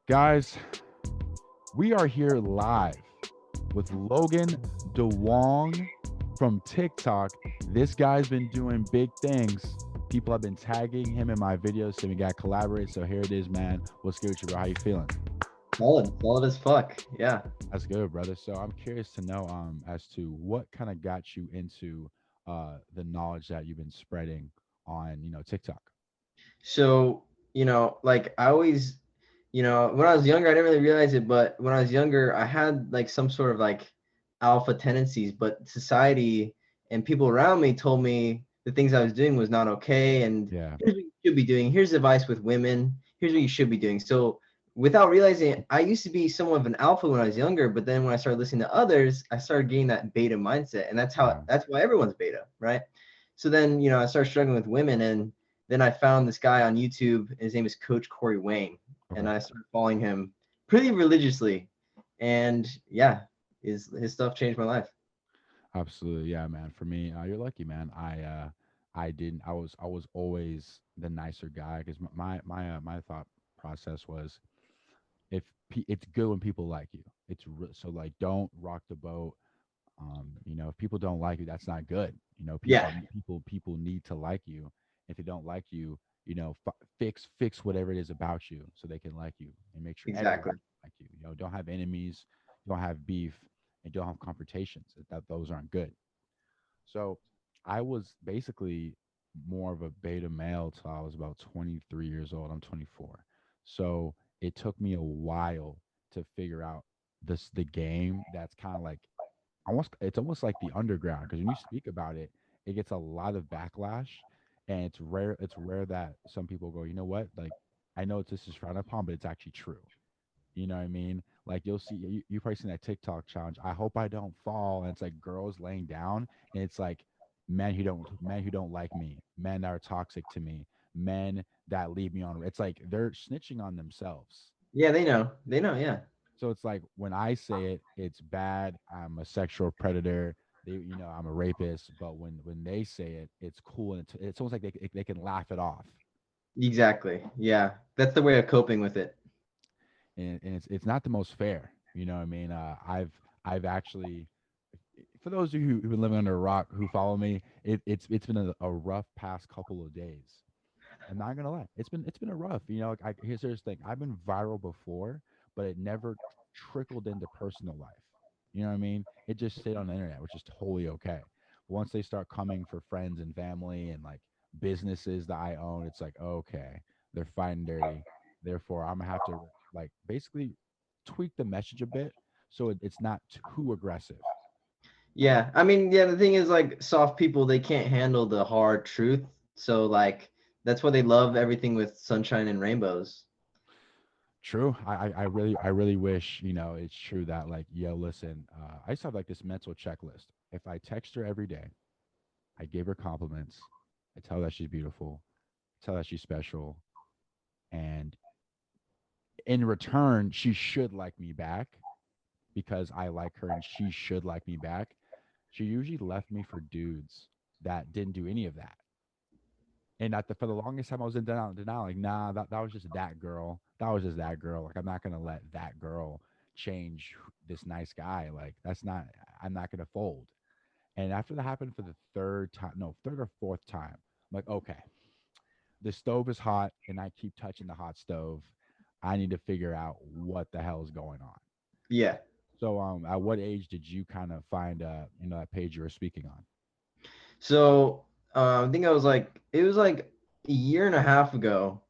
Guys, we are here live with Logan.Duong from TikTok. This guy's been doing big things. People have been tagging him in my videos saying we got to collaborate. So here it is, man. What's good with you, bro? How you feeling? Solid as fuck. Yeah. That's good, brother. So I'm curious to know as to what kind of got you into the knowledge that you've been spreading on, TikTok. So, like I always, when I was younger, I didn't really realize it, but when I was younger, I had like some sort of like alpha tendencies, but society and people around me told me the things I was doing was not okay. And Yeah. here's what you should be doing. Here's advice with women. Here's what you should be doing. So, without realizing it, I used to be somewhat of an alpha when I was younger, but then when I started listening to others, I started getting that beta mindset. And Yeah. that's why everyone's beta, right? So then, I started struggling with women, and then I found this guy on YouTube. His name is Coach Corey Wayne, and Okay. I started following him pretty religiously. And yeah, his stuff changed my life. Absolutely, yeah, man. For me, you're lucky, man. I didn't. I was always the nicer guy because my thought process was it's good when people like you. So like don't rock the boat. If people don't like you, that's not good. People Yeah, people people need to like you. If they don't like you, fix whatever it is about you so they can like you and make sure everyone exactly. like you. Don't have enemies, don't have beef, and don't have confrontations. Those aren't good. So I was basically more of a beta male till I was about 23 years old. I'm 24. So it took me a while to figure out the game that's kind of like almost like the underground because when you speak about it, it gets a lot of backlash, and it's rare that some people go, you know what, like I know this is frowned upon, but it's actually true. You know what I mean? Like you'll see you probably seen that TikTok challenge. I hope I don't fall. And it's like girls laying down, and it's like men who don't like me, men that are toxic to me, men that leave me on. It's like they're snitching on themselves. Yeah, they know. They know. Yeah. So it's like when I say it, it's bad. I'm a sexual predator. I'm a rapist. But when they say it, it's cool, and it's almost like they can laugh it off. Exactly. Yeah, that's the way of coping with it. And it's not the most fair. You know what I mean? I've actually, for those of you who've been living under a rock who follow me, it's been a rough past couple of days. I'm not gonna lie, it's been a rough. Like here's the thing: I've been viral before, but it never trickled into personal life. You know what I mean? It just stayed on the internet, which is totally okay. But once they start coming for friends and family and like businesses that I own, it's like okay, they're fighting dirty. Therefore, I'm gonna have to like basically tweak the message a bit so it's not too aggressive. Yeah, I mean, yeah, the thing is like soft people, they can't handle the hard truth. So like that's why they love everything with sunshine and rainbows. True. I really wish, it's true that like, yo, listen, I just have like this mental checklist. If I text her every day, I give her compliments, I tell her that she's beautiful, tell her that she's special, and in return, she should like me back because I like her and she should like me back. She usually left me for dudes that didn't do any of that. And for the longest time, I was in denial. Like, nah, that was just that girl. That was just that girl. Like, I'm not gonna let that girl change this nice guy. Like, that's not. I'm not gonna fold. And after that happened for the third time, no, third or fourth time, I'm like, okay, the stove is hot, and I keep touching the hot stove. I need to figure out what the hell is going on. Yeah. So, at what age did you kind of find, that page you were speaking on? So I think it was like a year and a half ago.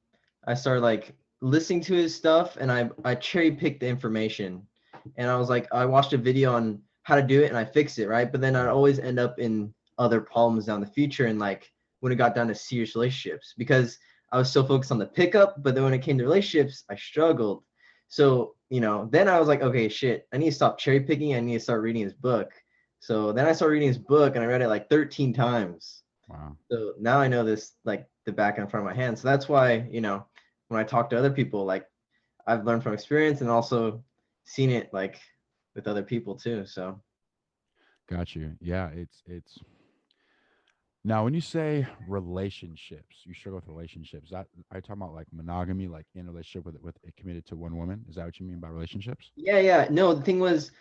I started like listening to his stuff, and I cherry picked the information, and I was like I watched a video on how to do it, and I fixed it right. But then I'd Yeah, always end up in other problems down the future, and like when it got down to serious relationships, because I was so focused on the pickup, but then when it came to relationships, I struggled. So then I was like, okay, shit, I need to stop cherry picking. I need to start reading his book. So then I started reading his book, and I read it like 13 times. wow. So now I know this like the back and front of my hand. So that's why, when I talk to other people, like I've learned from experience and also seen it like with other people too. So Got you. Yeah, it's Now, when you say relationships, you struggle with relationships. That are you talking about like monogamy, like in a relationship with committed to one woman? Is that what you mean by relationships? Yeah, yeah. No, the thing was,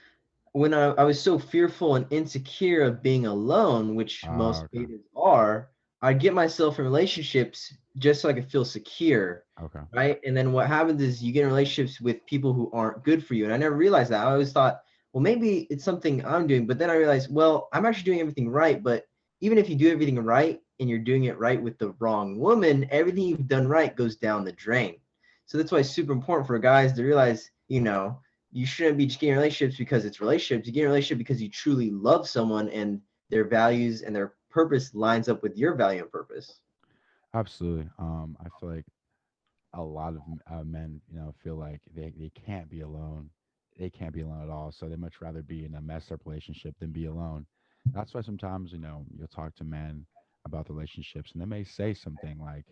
when I was so fearful and insecure of being alone, which most Okay. betas are, I'd get myself in relationships just so I could feel secure, Okay. right? And then what happens is you get in relationships with people who aren't good for you. And I never realized that. I always thought, well, maybe it's something I'm doing. But then I realized, well, I'm actually doing everything right. But even if you do everything right and you're doing it right with the wrong woman, everything you've done right goes down the drain. So that's why it's super important for guys to realize, you shouldn't be just getting relationships because it's relationships. You get in a relationship because you truly love someone and their values and their purpose lines up with your value and purpose. Absolutely. I feel like a lot of men, feel like they can't be alone. They can't be alone at all. So they much rather be in a messed up relationship than be alone. That's why sometimes, you'll talk to men about the relationships and they may say something like,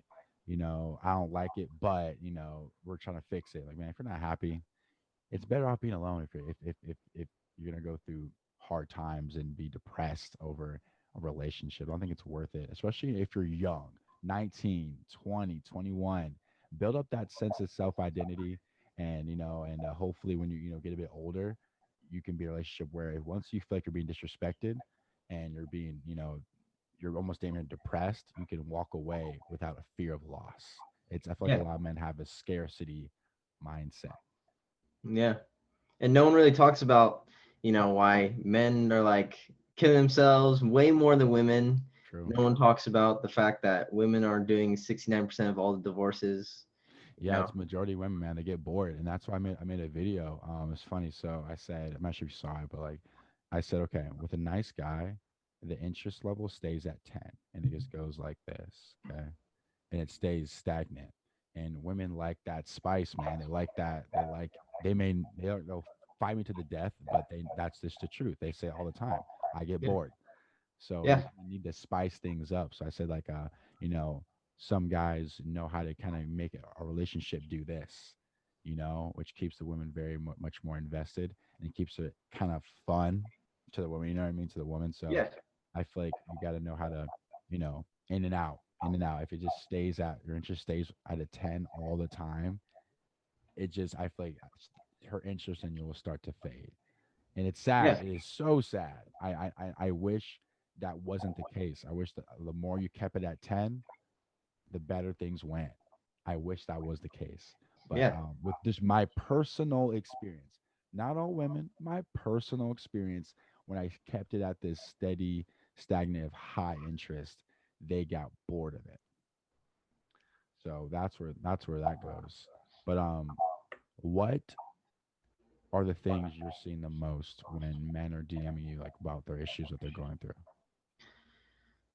I don't like it, but, we're trying to fix it. Like, man, if you're not happy, it's better off being alone if you're gonna go through hard times and be depressed over a relationship. I don't think it's worth it, especially if you're young, 19, 20, 21. Build up that sense of self identity, and hopefully when you get a bit older, you can be in a relationship where once you feel like you're being disrespected and you're being you're almost damn near depressed, you can walk away without a fear of loss. It's I feel like a Yeah. lot of men have a scarcity mindset. Yeah. And no one really talks about, why men are like killing themselves way more than women. True. No one talks about the fact that women are doing 69% of all the divorces, you Yeah, know. it's majority women, man. They get bored, and that's why I made a video. It's funny. So I said, I'm not sure if you saw it, but like, I said, okay, with a nice guy, the interest level stays at 10, and it just goes like this, okay, and it stays stagnant. And women like that spice, man. They like that. They'll fight me to the death, but that's just the truth. They say all the time, I get Yeah. bored. So Yeah. you need to spice things up. So I said like you know, some guys know how to kind of make a relationship do this, which keeps the women very much more invested and keeps it kind of fun to the woman, you know what I mean, to the woman. So Yeah. I feel like you got to know how to, in and out, in and out. If it just stays at your interest stays at a 10 all the time, I feel like her interest in you will start to fade, and it's sad. Yeah. It is so sad. I wish that wasn't the case. I wish that the more you kept it at 10, the better things went. I wish that was the case. But Yeah. with just my personal experience, not all women, my personal experience, when I kept it at this steady, stagnant, high interest, they got bored of it. So that's where that goes. But what are the things you're seeing the most when men are DMing you like about their issues that they're going through?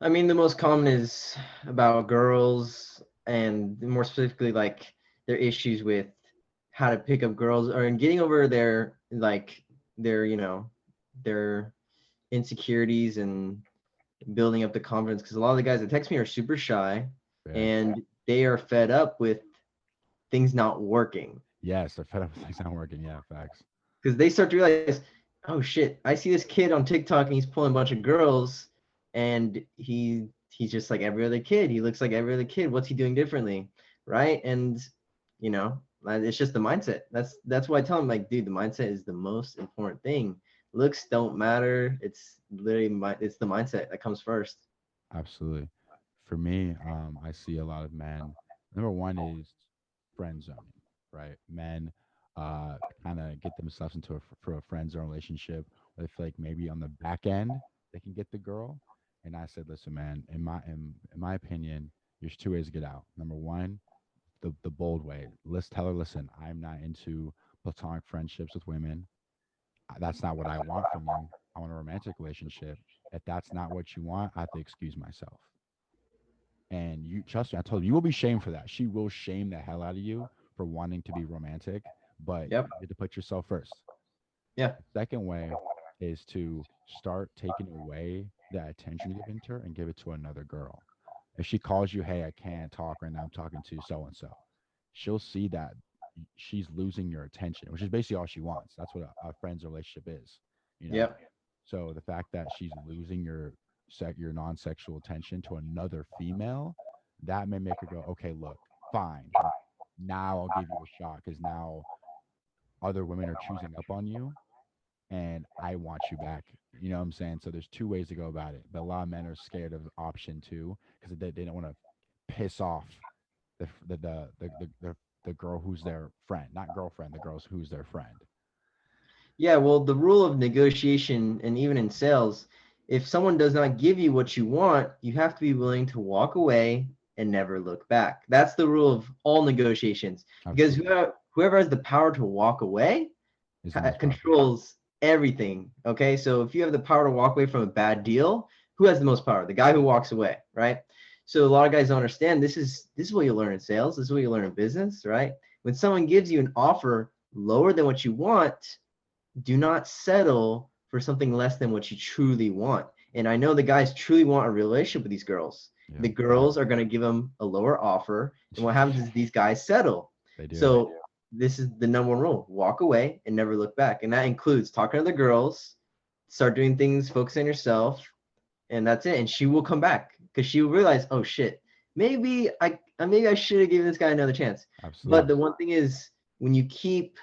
I mean, the most common is about girls and more specifically like their issues with how to pick up girls or in getting over their, their insecurities and building up the confidence because a lot of the guys that text me are super shy Yeah. and they are fed up with things not working Yes, they're fed up with things not working. Yeah, facts. because they start to realize, oh shit, I see this kid on TikTok and he's pulling a bunch of girls and he's just like every other kid. He looks like every other kid. What's he doing differently? Right? And it's just the mindset. That's why I tell him like, dude, the mindset is the most important thing. Looks don't matter. It's literally it's the mindset that comes first. Absolutely. For me, I see a lot of men. Number one is friend zoning, right? Men kind of get themselves into for a friend zone relationship where they feel like maybe on the back end they can get the girl. And I said, listen, man, in my opinion, there's two ways to get out. Number one, the bold way. Let's tell her, listen, I'm not into platonic friendships with women. That's not what I want from you. I want a romantic relationship. If that's not what you want, I have to excuse myself. And you trust me, I told you, you will be shamed for that. She will shame the hell out of you for wanting to be romantic, but Yep. you have to put yourself first. Yeah. The second way is to start taking away that attention you're giving to her and give it to another girl. If she calls you, hey, I can't talk right now, I'm talking to so and so, she'll see that she's losing your attention, which is basically all she wants. That's what a friend's relationship is, you know. Yep. So the fact that she's losing your your non-sexual attention to another female, that may make her go, okay, look, fine, now I'll give you a shot because now other women are choosing up on you and I want you back. You know what I'm saying? So there's two ways to go about it. But a lot of men are scared of option two because they don't want to piss off the girl who's their friend, not girlfriend, the girls who's their friend. Yeah, well, the rule of negotiation and even in sales, if someone does not give you what you want, you have to be willing to walk away and never look back. That's the rule of all negotiations because Absolutely. whoever has the power to walk away Is the most powerful. controls everything. Okay, so if you have the power to walk away from a bad deal, who has the most power? The guy who walks away, right? So a lot of guys don't understand this is what you learn in sales. This is what you learn in business, right? When someone gives you an offer lower than what you want, do not settle for something less than what you truly want. And I know the guys truly want a relationship with these girls. Yeah. The girls are going to give them a lower offer. And what happens is these guys settle. They do. So this is the number one rule: walk away and never look back. And that includes talking to the girls, start doing things, focus on yourself, and that's it. And she will come back because she will realize, oh shit, maybe I should have given this guy another chance. But Absolutely. the one thing is, when you keep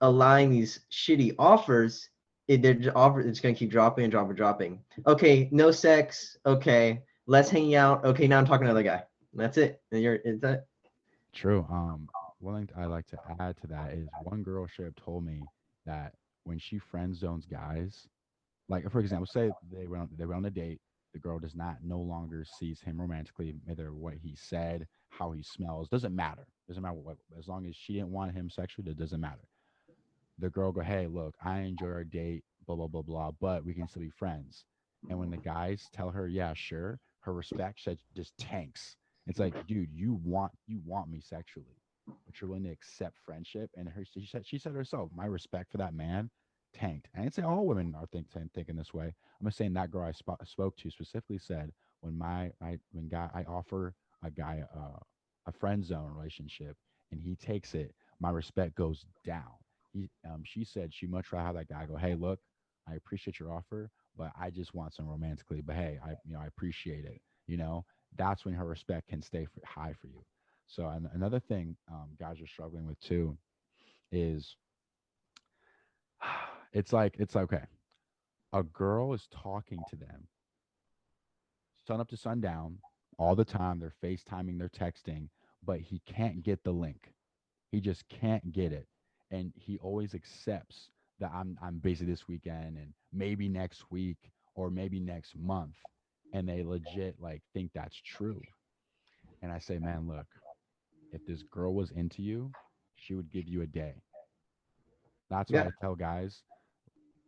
allowing these shitty offers, it's gonna keep dropping and dropping. Okay, no sex. Okay, less hanging out. Okay, now I'm talking to another guy. That's it. And it's that. True. One thing I like to add to that is one girl straight up told me that when she friend zones guys, like for example, say they went on a date, the girl does not no longer sees him romantically, whether what he said, how he smells, doesn't matter. Doesn't matter what, as long as she didn't want him sexually, that doesn't matter. The girl go, hey, look, I enjoy our date, blah blah blah blah, but we can still be friends. And when the guys tell her, yeah, sure, her respect just tanks. It's like, dude, you want me sexually, but you're willing to accept friendship. And she said herself, my respect for that man tanked. And I'd say all women are thinking this way. I'm just saying that girl spoke to specifically said when I offer a guy a friend zone relationship and he takes it, my respect goes down. She said she much rather have that guy go, hey, look, I appreciate your offer, but I just want some romantically. But hey, I appreciate it. You know, that's when her respect can stay high for you. So another thing guys are struggling with too is it's okay. A girl is talking to them sun up to sundown all the time. They're FaceTiming, they're texting, but he can't get the link. He just can't get it. And he always accepts that I'm busy this weekend and maybe next week or maybe next month. And they legit like think that's true. And I say, man, look, if this girl was into you, she would give you a day. That's why Yeah. I tell guys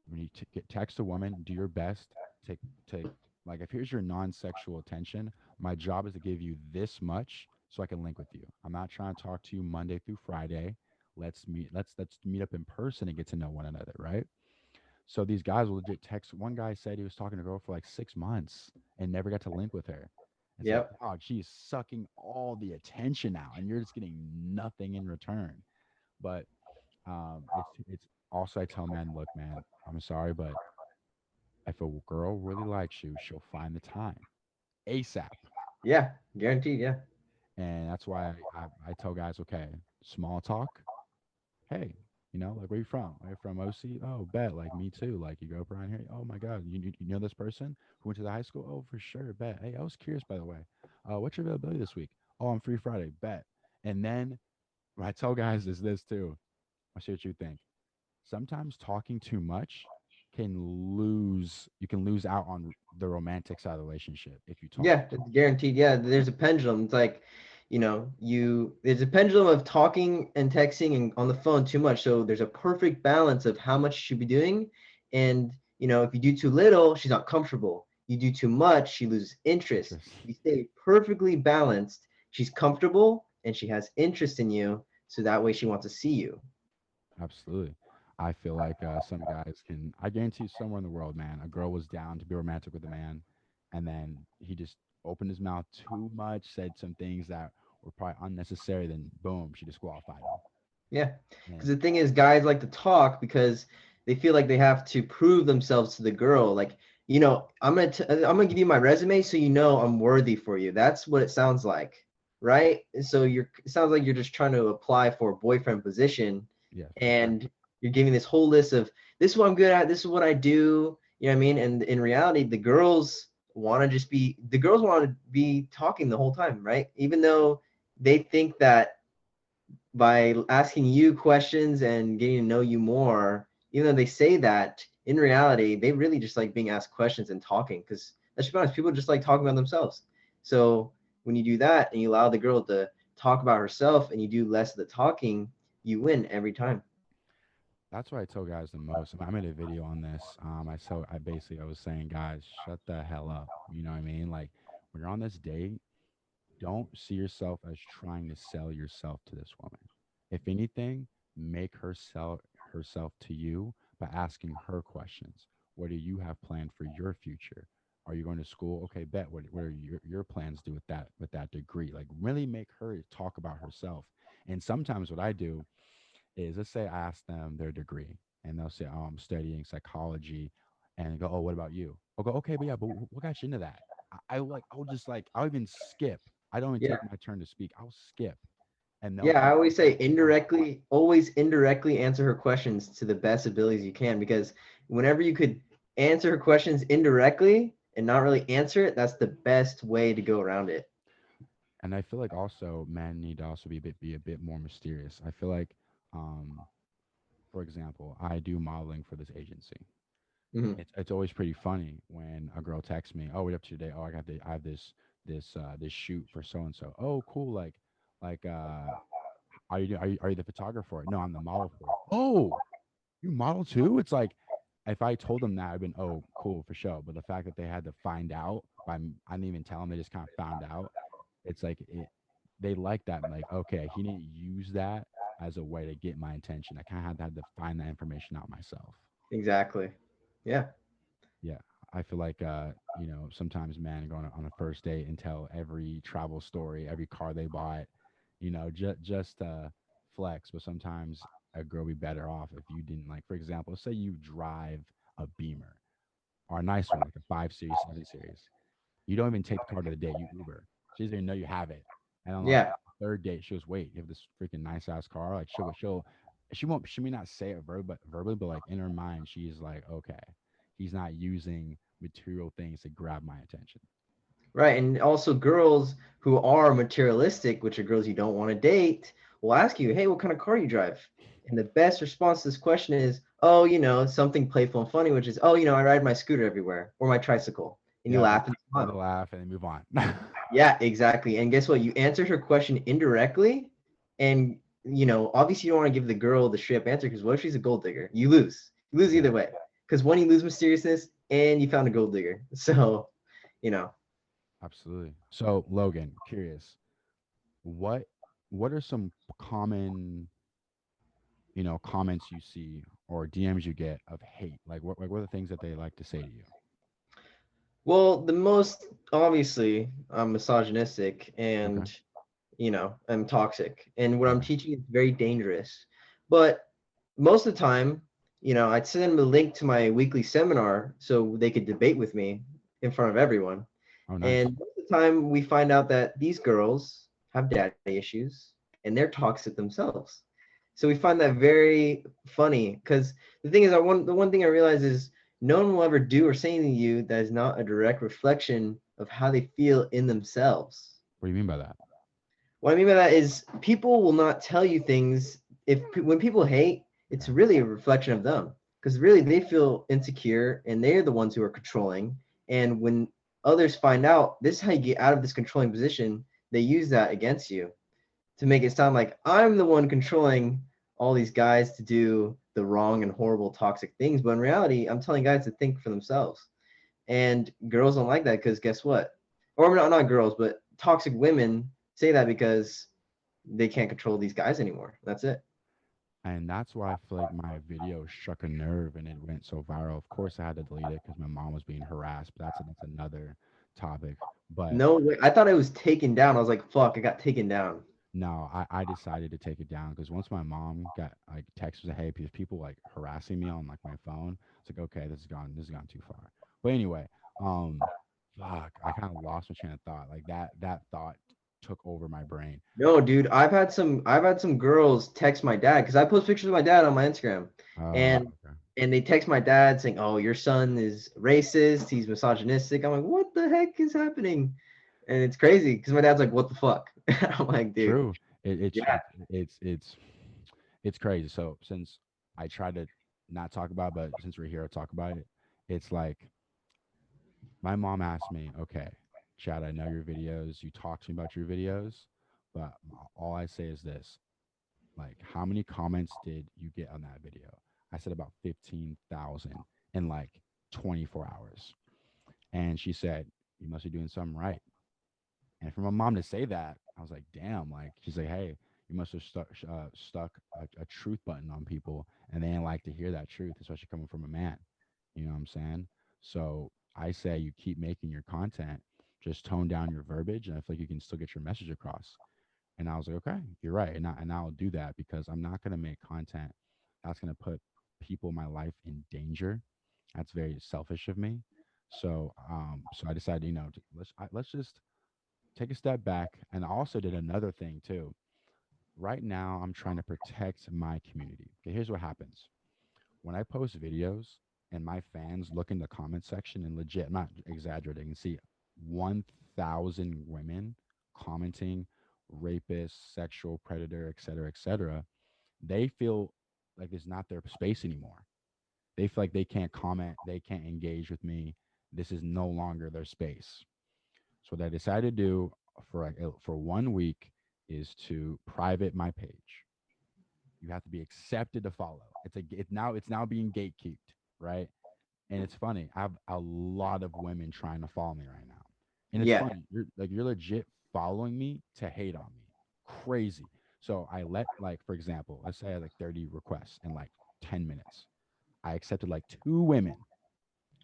when you text a woman, do your best to like if here's your non-sexual attention, my job is to give you this much so I can link with you. I'm not trying to talk to you Monday through Friday. Let's meet up in person and get to know one another, right? So these guys will legit text. One guy said he was talking to a girl for like 6 months and never got to link with her. It's like, Yep. dog, she's sucking all the attention now, and you're just getting nothing in return. But it's also I tell men, look, man, I'm sorry, but if a girl really likes you, she'll find the time ASAP. Yeah. Guaranteed. Yeah. And that's why I tell guys, okay, small talk. Hey, like where you from? Are you from OC? Oh, bet. Like me too. Like you grew up around here. Oh my God, you know this person who went to the high school? Oh, for sure. Bet. Hey, I was curious by the way. What's your availability this week? Oh, I'm free Friday. Bet. And then what I tell guys is this too. I'll see what you think. Sometimes talking too much you can lose out on the romantic side of the relationship if you talk Yeah, too it's much. guaranteed. Yeah, there's a pendulum. It's like, there's a pendulum of talking and texting and on the phone too much. So there's a perfect balance of how much you should be doing. And, if you do too little, she's not comfortable. You do too much, she loses interest. Interest. If you stay perfectly balanced, she's comfortable and she has interest in you. So that way she wants to see you. Absolutely. I feel like some guys can. I guarantee you, somewhere in the world, man, a girl was down to be romantic with a man, and then he just opened his mouth too much, said some things that were probably unnecessary. Then boom, she disqualified him. Yeah. Because And the thing is, guys like to talk because they feel like they have to prove themselves to the girl. Like, I'm gonna give you my resume so you know I'm worthy for you. That's what it sounds like, right? So it sounds like you're just trying to apply for a boyfriend position, Yes, for sure. and you're giving this whole list of this is what I'm good at, this is what I do. You know what I mean? And in reality, the girls want to be talking the whole time, right? Even though they think that by asking you questions and getting to know you more, even though they say that, in reality, they really just like being asked questions and talking. Because let's be honest, people just like talking about themselves. So when you do that and you allow the girl to talk about herself and you do less of the talking, you win every time. That's what I tell guys the most. I made a video on this. I was saying, guys, shut the hell up. You know what I mean? Like when you're on this date, don't see yourself as trying to sell yourself to this woman. If anything, make her sell herself to you by asking her questions. What do you have planned for your future? Are you going to school? Okay, bet. What are your plans do with that degree? Like really make her talk about herself. And sometimes what I do is, let's say I ask them their degree and they'll say, "Oh, I'm studying psychology," and go, "Oh, what about you?" I'll go, "Okay, but yeah, but what got you into that?" I'll just like, I'll even skip. I don't even Yeah. take my turn to speak. I'll skip, and they'll Yeah, I go always say on. indirectly, always indirectly answer her questions to the best abilities you can, because whenever you could answer her questions indirectly and not really answer it, that's the best way to go around it. And I feel like also men need to also be a bit more mysterious. I feel like, um, for example, I do modeling for this agency. Hmm. It's always pretty funny when a girl texts me, "Oh, what up to today? Oh, I have this shoot for so and so. Oh, cool. Like are you the photographer for it? No, I'm the model for it. Oh, you model too? It's like if I told them that, I'd been, oh, cool for sure. But the fact that they had to find out I didn't even tell them, they just kind of found out. It's like they like that. I'm like, okay, he didn't use that as a way to get my attention. I kind of had to find that information out myself. Exactly. Yeah. Yeah, I feel like sometimes men go on a first date and tell every travel story, every car they bought, just flex. But sometimes a girl be better off if you didn't, like, for example, say you drive a Beamer or a nice one like a 5 Series, 7 Series. You don't even take the car to the date. You Uber. She doesn't even know you have it. And on like Yeah. the third date, she goes, "Wait, you have this freaking nice ass car." Like she may not say it verbally, but like in her mind, she's like, "Okay, he's not using material things to grab my attention." Right. And also girls who are materialistic, which are girls you don't want to date, will ask you, "Hey, what kind of car you drive?" And the best response to this question is, "Oh, something playful and funny, which is, oh, I ride my scooter everywhere or my tricycle." And you Yeah, laugh and and they smile. laugh and they move on. Yeah, exactly. And guess what? You answered her question indirectly, and obviously you don't want to give the girl the straight up answer, because what if she's a gold digger? You lose. You lose Yeah, either way. Because one, you lose mysteriousness, and you found a gold digger. So, you know, absolutely. So Logan, curious, what what are some common comments you see or DMs you get of hate? Like what are the things that they like to say to you? well, the most obviously, I'm misogynistic Okay. and I'm toxic, and what I'm Okay. teaching is very dangerous. But most of the time, I'd send them a link to my weekly seminar so they could debate with me in front of everyone. Oh, nice. And most of the time, we find out that these girls have daddy issues and they're toxic themselves. So we find that very funny, because the thing is, the one thing I realize is no one will ever do or say anything to you that is not a direct reflection of how they feel in themselves. What do you mean by that? What I mean by that is people will not tell you things if when people hate, it's Okay. really a reflection of them, because really they feel insecure and they're the ones who are controlling. And when others find out, this is how you get out of this controlling position, they use that against you to make it sound like I'm the one controlling all these guys to do the wrong and horrible toxic things. But in reality, I'm telling guys to think for themselves. And girls don't like that, because guess what? Or not girls, but toxic women say that because they can't control these guys anymore. That's it. And that's why I feel like my video struck a nerve and it went so viral. Of course, I had to delete it because my mom was being harassed, but that's another topic. But No way. I thought it was taken down. I was like, fuck, I got taken down. no, I decided to take it down because once my mom got texts, hey, because people like harassing me on like my phone, it's like, okay, this has gone too far. But anyway, um, fuck, I kind of lost my train of thought. Like that thought took over my brain. No, dude, I've had some girls text my dad because I post pictures of my dad on my Instagram, and Okay. and they text my dad saying, "Oh, your son is racist. He's misogynistic." I'm like, "What the heck is happening?" And it's crazy because my dad's like, "What the fuck?" I'm like, "Dude, True. yeah, It's crazy. So since I try to not talk about it, but since we're here to talk about it, it's like my mom asked me, okay, Chad, I know your videos. You talk to me about your videos, but all I say is this, like, how many comments did you get on that video? I said about 15,000 in like 24 hours. And she said, you must be doing something right. And for my mom to say that, I was like, damn. Like, she's like, hey, you must have stuck a truth button on people, and they didn't like to hear that truth, especially coming from a man. You know what I'm saying? So I say you keep making your content, just tone down your verbiage, and I feel like you can still get your message across. And I was like, okay, you're right, and I'll do that because I'm not gonna make content that's gonna put people in my life in danger. That's very selfish of me. So I decided, let's just take a step back. And I also did another thing too. Right now, I'm trying to protect my community. Okay, here's what happens when I post videos and my fans look in the comment section and legit, I'm not exaggerating, and see 1,000 women commenting rapist, sexual predator, et cetera, they feel like it's not their space anymore. They feel like they can't comment, they can't engage with me. This is no longer their space. So what I decided to do for 1 week is to private my page. You have to be accepted to follow. It's now being gatekeeped, right? And it's funny. I have a lot of women trying to follow me right now, and it's yeah." funny. You're legit following me to hate on me, crazy. So I let, like, for example, let's say I had like 30 requests in like 10 minutes. I accepted like two women.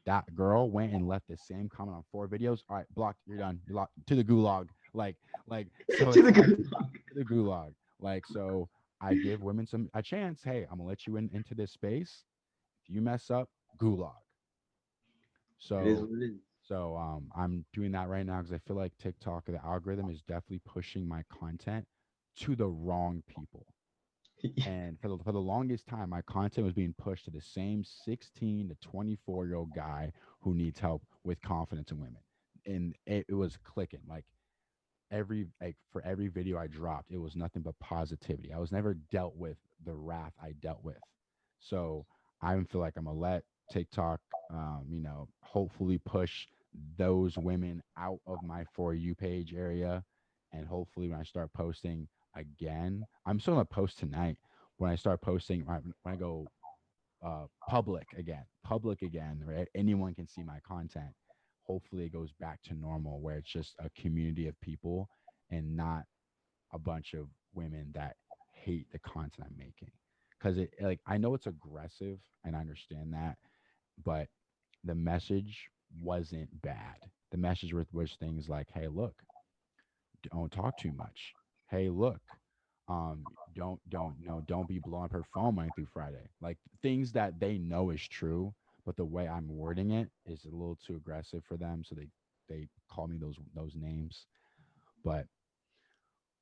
That girl went and left the same comment on four videos. All right, blocked. You're done. You're locked to the gulag. So To it's the like good. the gulag. So I give women some a chance. Hey, I'm gonna let you into this space. If you mess up, gulag. It is So what it is. I'm doing that right now because I feel like TikTok, the algorithm is definitely pushing my content to the wrong people. And for the longest time, my content was being pushed to the same 16 to 24-year-old guy who needs help with confidence in women. And it was clicking. For every video I dropped, it was nothing but positivity. I was never dealt with the wrath I dealt with. So I feel like I'm gonna let TikTok, hopefully push those women out of my For You page area, and hopefully when I start posting again, I'm still gonna post tonight. When I start posting, when I go public again, right? Anyone can see my content. Hopefully, it goes back to normal where it's just a community of people and not a bunch of women that hate the content I'm making. Because I know it's aggressive and I understand that, but the message wasn't bad. The message was things like, "Hey, look, don't talk too much. Hey, look, don't no, don't be blowing up her phone Monday through Friday." Like things that they know is true, but the way I'm wording it is a little too aggressive for them, so they call me those names. But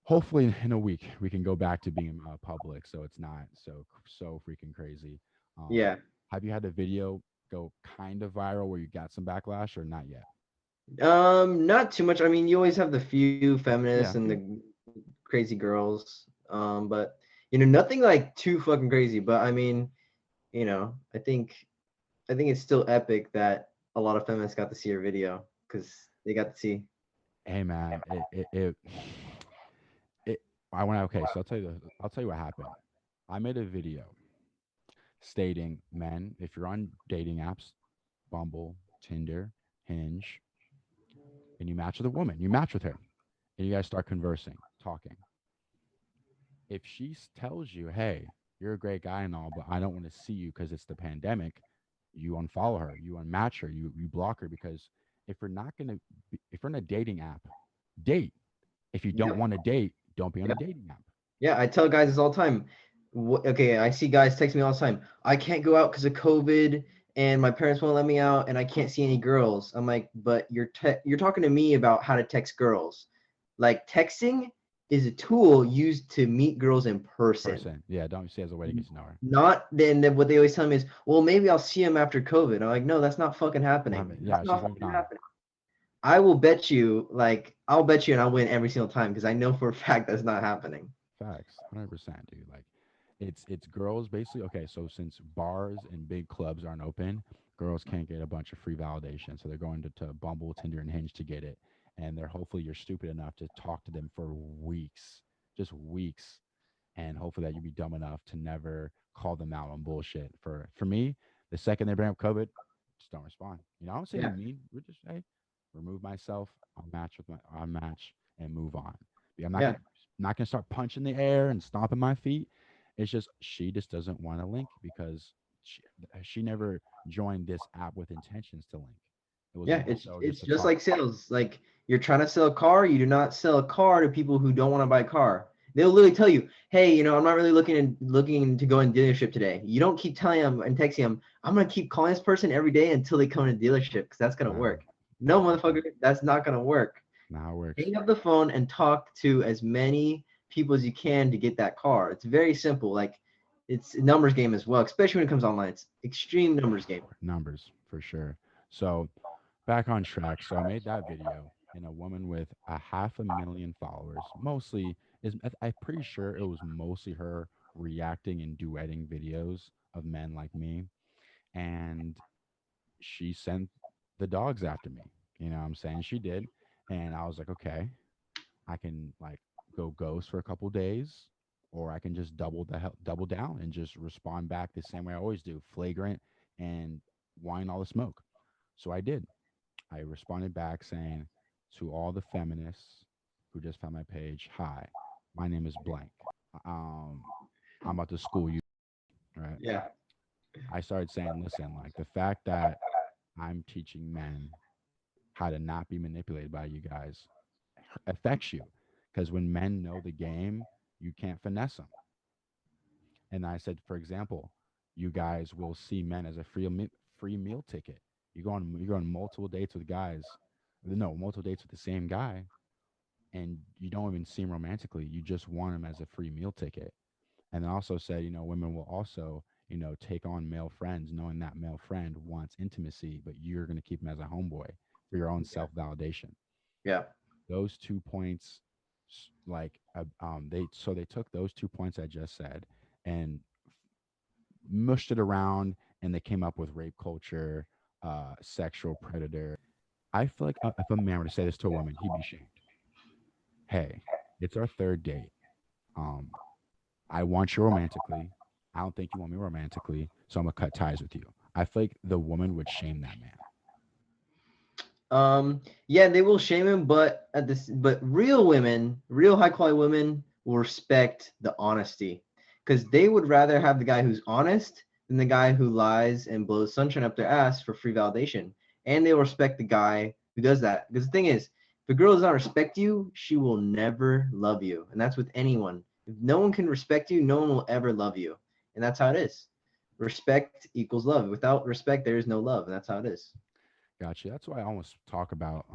hopefully, in a week, we can go back to being public, so it's not so freaking crazy. Um, Yeah. have you had a video go kind of viral where you got some backlash, or not yet? Not too much. I mean, you always have the few feminists Yeah, and yeah. the crazy girls. But nothing like too fucking crazy. But I mean, I think it's still epic that a lot of feminists got to see your video because they got to see. Hey man, it I went okay, so I'll tell you what happened. I made a video stating, men, if you're on dating apps, Bumble, Tinder, Hinge, and you match with a woman, you match with her, and you guys start conversing, talking. If she tells you, "Hey, you're a great guy and all, but I don't want to see you because it's the pandemic," you unfollow her, you unmatch her, you block her because if you're not gonna, if you're on a dating app, date. If you don't Yep. want to date, don't be on a Yep. dating app. Yeah, I tell guys this all the time. Okay, I see guys text me all the time. I can't go out because of COVID, and my parents won't let me out, and I can't see any girls. I'm like, but you're talking to me about how to text girls. Like texting is a tool used to meet girls in person. Person, yeah, don't see it as a way to get to know her. Not then what they always tell me is, well, maybe I'll see him after COVID. I'm like, no, that's not fucking happening. That's Yeah, not she's moving fucking on. happening. I will bet you, like, I'll bet you and I'll win every single time because I know for a fact that's not happening. Facts, 100%, dude. Like, it's girls basically. Okay, so since bars and big clubs aren't open, girls can't get a bunch of free validation, so they're going to Bumble, Tinder, and Hinge to get it. And they're hopefully you're stupid enough to talk to them for weeks, just weeks, and hopefully that you be dumb enough to never call them out on bullshit. For me, the second they bring up COVID, just don't respond. You know, I don't say Yeah, anything mean. We're just hey, remove myself. I'll match and move on. yeah, Not gonna start punching the air and stomping my feet. It's just she just doesn't want to link because she never joined this app with intentions to link. It was yeah. more It's so just it's to just talk. like sales. Like you're trying to sell a car, you do not sell a car to people who don't want to buy a car. They'll literally tell you, "Hey, I'm not really looking to go in dealership today." You don't keep telling them and texting them, "I'm gonna keep calling this person every day until they come to the dealership," because that's gonna Nah, work. No, nah, motherfucker, that's not gonna work. nah, how it works. Hang up the phone and talk to as many people as you can to get that car. It's very simple. Like it's a numbers game as well, especially when it comes online. It's extreme numbers game. Numbers for sure. So back on track. So I made that video, and a woman with a 500,000 followers, mostly is I'm pretty sure it was mostly her reacting and duetting videos of men like me, and she sent the dogs after me. You know what I'm saying? She did, and I was like, okay, I can like go ghost for a couple days, or I can just double down and just respond back the same way I always do, flagrant and whine all the smoke. So I did. I responded back saying, to all the feminists who just found my page, hi, my name is blank. Um, I'm about to school you, right? Yeah. I started saying, listen, like the fact that I'm teaching men how to not be manipulated by you guys affects you. Because when men know the game, you can't finesse them. And I said, for example, you guys will see men as a free meal ticket. You go on multiple dates with guys, no, multiple dates with the same guy, and you don't even see him romantically. You just want him as a free meal ticket. And then also said, women will also, take on male friends, knowing that male friend wants intimacy, but you're going to keep him as a homeboy for your own self validation. Yeah. Those 2 points, they took those 2 points I just said and mushed it around, and they came up with rape culture, sexual predator. I feel like if a man were to say this to a woman, he'd be shamed. Hey, it's our third date. Um, I want you romantically. I don't think you want me romantically, so I'm gonna cut ties with you. I feel like the woman would shame that man. Yeah, they will shame him, but real women, real high quality women will respect the honesty because they would rather have the guy who's honest than the guy who lies and blows sunshine up their ass for free validation. And they will respect the guy who does that. Because the thing is, if a girl does not respect you, she will never love you. And that's with anyone. If no one can respect you, no one will ever love you. And that's how it is. Respect equals love. Without respect, there is no love. And that's how it is. Gotcha. That's why I almost talk about.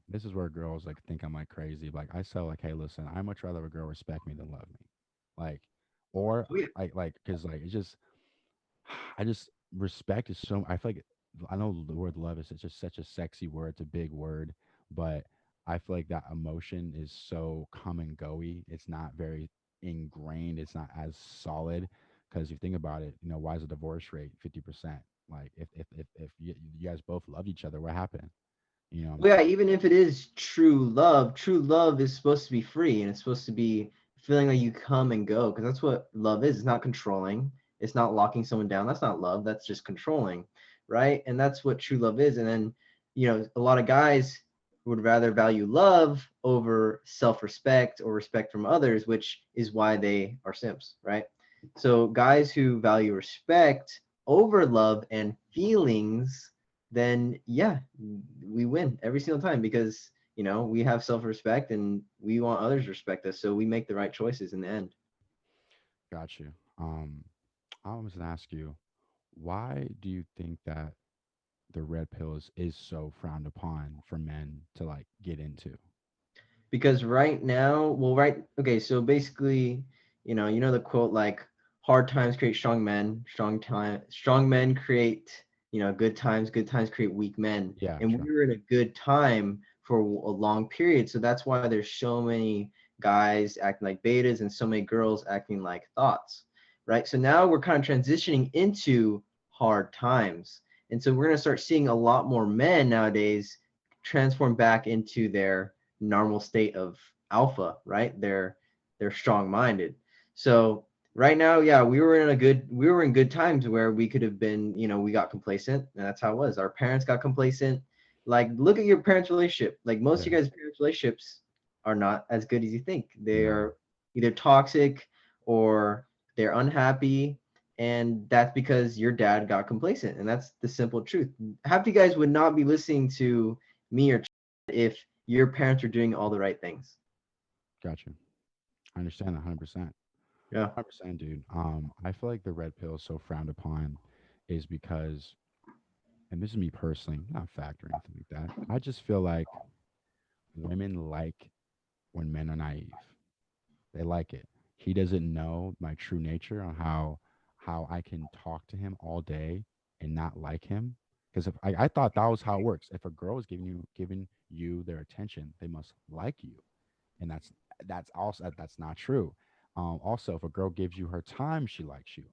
This is where girls like think I'm like crazy. Like I say, like, hey, listen, I much rather a girl respect me than love me, like, or Oh, yeah. because like it's just, I just respect is so. I feel like I know the word love is it's just such a sexy word. It's a big word, but I feel like that emotion is so come and goey. It's not very ingrained. It's not as solid. Because if you think about it, why is the divorce rate 50%? Like if you guys both loved each other, what happened? You know, Well, yeah, even if it is true love is supposed to be free and it's supposed to be feeling like you come and go because that's what love is. It's not controlling. It's not locking someone down. That's not love. That's just controlling, right? And that's what true love is. And then, a lot of guys would rather value love over self-respect or respect from others, which is why they are simps, right? So guys who value respect over love and feelings, then yeah, we win every single time because we have self-respect and we want others to respect us, so we make the right choices in the end. got you. I was gonna ask you, Why do you think that the red pill is so frowned upon for men to like get into? Because right now, well, right, okay, so basically, you know the quote like hard times create strong men, strong men create, good times create weak men, Yeah, and true. we were in a good time for a long period, so that's why there's so many guys acting like betas and so many girls acting like thoughts, right? So now we're kind of transitioning into hard times, and so we're gonna start seeing a lot more men nowadays transform back into their normal state of alpha, right? They're strong minded. So right now, yeah, we were in good times where we could have been, we got complacent, and that's how it was. Our parents got complacent. Like, look at your parents' relationship. Like most of Yeah. you guys' parents' relationships are not as good as you think. They No. are either toxic or they're unhappy. And that's because your dad got complacent. And that's the simple truth. Half you guys would not be listening to me or if your parents are doing all the right things. Got you. I understand that 100%. Yeah. 100%, dude. I feel like the red pill is so frowned upon is because, and this is me personally, not fact or anything like that. I just feel like women like when men are naive. They like it. He doesn't know my true nature on how I can talk to him all day and not like him. Because if I thought that was how it works. If a girl is giving you their attention, they must like you. And that's also that's not true. Also, if a girl gives you her time, she likes you.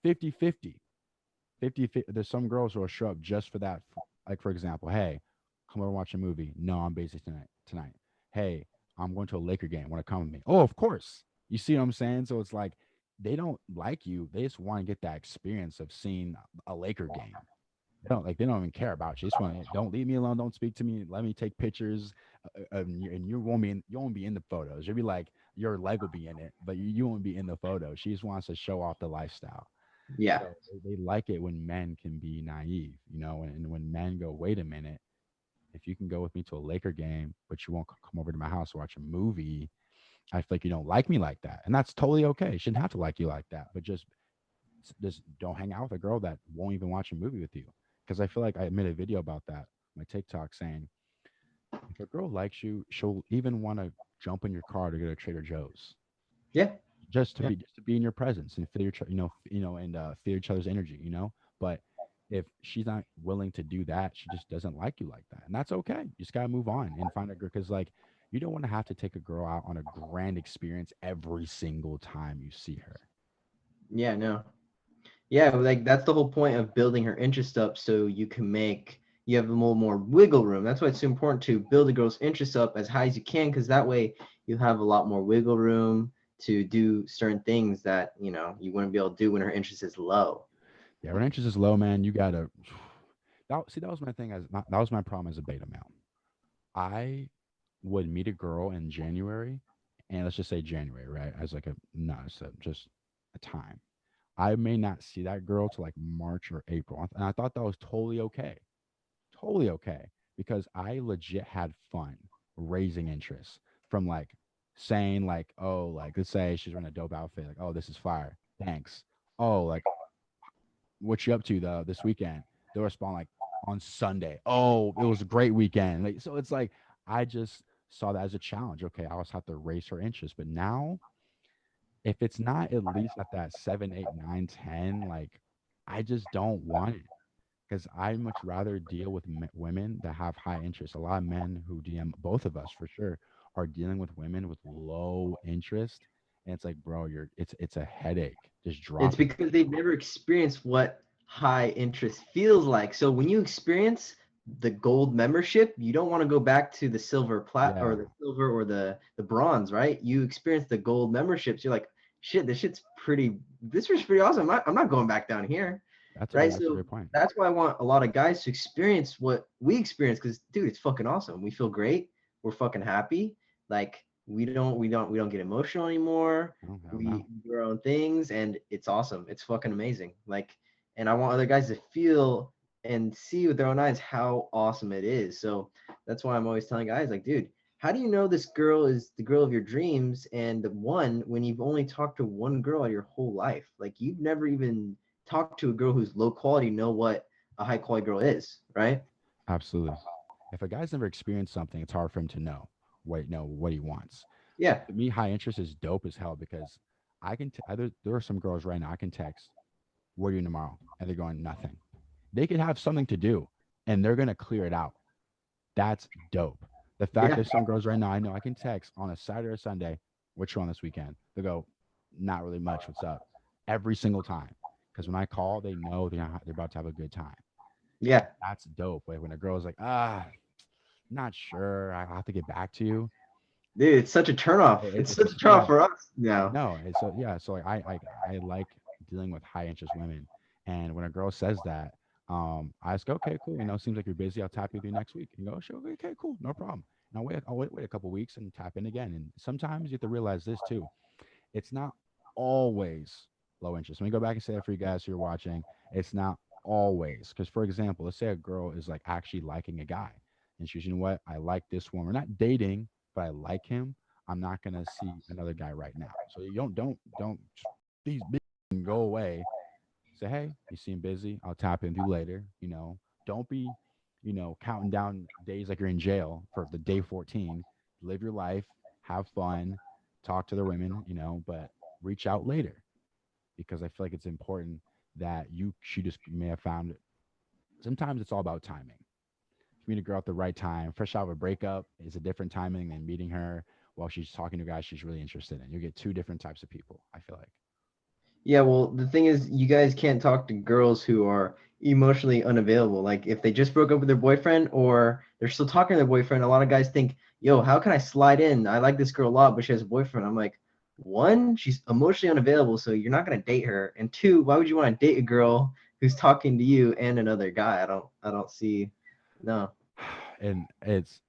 50-50. 50. There's some girls who will show up just for that. Like for example, hey, come over and watch a movie. No, I'm busy tonight. Hey, I'm going to a Laker game. Want to come with me? Oh, of course. You see what I'm saying? So it's like they don't like you. They just want to get that experience of seeing a Laker game. They don't even care about you. They just want to don't leave me alone. Don't speak to me. Let me take pictures, and you won't be in the photos. You'll be like your leg will be in it, but you won't be in the photo. She just wants to show off the lifestyle. Yeah. So they like it when men can be naive, and when men go, wait a minute, if you can go with me to a Laker game, but you won't come over to my house to watch a movie, I feel like you don't like me like that. And that's totally okay. You shouldn't have to like you like that, but just don't hang out with a girl that won't even watch a movie with you. Because I feel like I made a video about that, my TikTok saying, if a girl likes you, she'll even want to jump in your car to go to Trader Joe's Yeah. Yeah. just to be in your presence and feel and feel each other's energy, But if she's not willing to do that, she just doesn't like you like that, and that's okay. You just gotta move on and find a girl because like you don't want to have to take a girl out on a grand experience every single time you see her. Yeah. No. Yeah. Like that's the whole point of building her interest up so you have a little more wiggle room. That's why it's so important to build a girl's interest up as high as you can because that way you have a lot more wiggle room to do certain things that, you wouldn't be able to do when her interest is low. Yeah, when interest is low, man, you gotta. That was my thing that was my problem as a beta male. I would meet a girl in January, and let's just say January, right? As like a no, it's just a time. I may not see that girl till like March or April. And I thought that was totally okay. Totally okay. Because I legit had fun raising interest from like saying like, oh, like let's say she's wearing a dope outfit, like, oh, this is fire. Thanks. Oh, like what you up to though this weekend? They'll respond like on Sunday. Oh, it was a great weekend. Like so it's like I just saw that as a challenge. Okay, I always have to raise her interest. But now if it's not at least at that 7, 8, 9, 10, like I just don't want it because I much rather deal with women that have high interest. A lot of men who DM both of us for sure are dealing with women with low interest, and it's like, bro, it's a headache. Just It's drop it. because they've never experienced what high interest feels like. So when you experience the gold membership, you don't want to go back to the Yeah, silver or the bronze, right? You experience the gold memberships. You're like, shit, this is pretty awesome. I'm not going back down here, right? that's a So great point. that's why I want a lot of guys to experience what we experience because dude, it's fucking awesome. We feel great. We're fucking happy. Like we don't get emotional anymore. Oh hell We no. do our own things and it's awesome. It's fucking amazing. Like, and I want other guys to feel and see with their own eyes how awesome it is. So that's why I'm always telling guys like, dude, how do you know this girl is the girl of your dreams and the one when you've only talked to one girl your whole life? Like you've never even talk to a girl who's low quality know what a high quality girl is, right? Absolutely. If a guy's never experienced something, it's hard for him to know what he wants. Yeah, To me, high interest is dope as hell because there are some girls right now I can text, "What are you doing tomorrow?" and they're going nothing. They could have something to do, and they're gonna clear it out. That's dope. The fact yeah, there's some girls right now I know I can text on a Saturday or Sunday, "What you on this weekend?" They go, "Not really much. What's up?" Every single time, because when I call, they know they're about to have a good time. yeah. That's dope. Like when a girl's like, not sure. I have to get back to you. Dude, it's such a turnoff. It's It's such a just yeah, turnoff for us now. no. So yeah, so like I like dealing with high interest women, and when a girl says that, I ask, okay, cool. Seems like you're busy. I'll tap you with you next week. And you go, sure, okay, cool, no problem. And I'll wait a couple weeks and tap in again. And sometimes you have to realize this too. It's not always low interest. Let me go back and say that for you guys who are watching. It's not always because, for example, let's say a girl is like actually liking a guy, and she's, you know what, I like this one. We're not dating, but I like him. I'm not gonna see another guy right now. So you don't these big and go away. Say, hey, you seem busy. I'll tap into you later. Don't be, counting down days like you're in jail for the day 14. Live your life, have fun, talk to the women, but reach out later because I feel like it's important that she just may have found it. Sometimes it's all about timing. If you meet a girl at the right time, fresh out of a breakup is a different timing than meeting her while she's talking to a guy she's really interested in. You get two different types of people, I feel like. Yeah, well, the thing is, you guys can't talk to girls who are emotionally unavailable. Like, if they just broke up with their boyfriend or they're still talking to their boyfriend, a lot of guys think, yo, how can I slide in? I like this girl a lot, but she has a boyfriend. I'm like, one, she's emotionally unavailable, so you're not gonna date her. And two, why would you want to date a girl who's talking to you and another guy? I don't see, no. And it's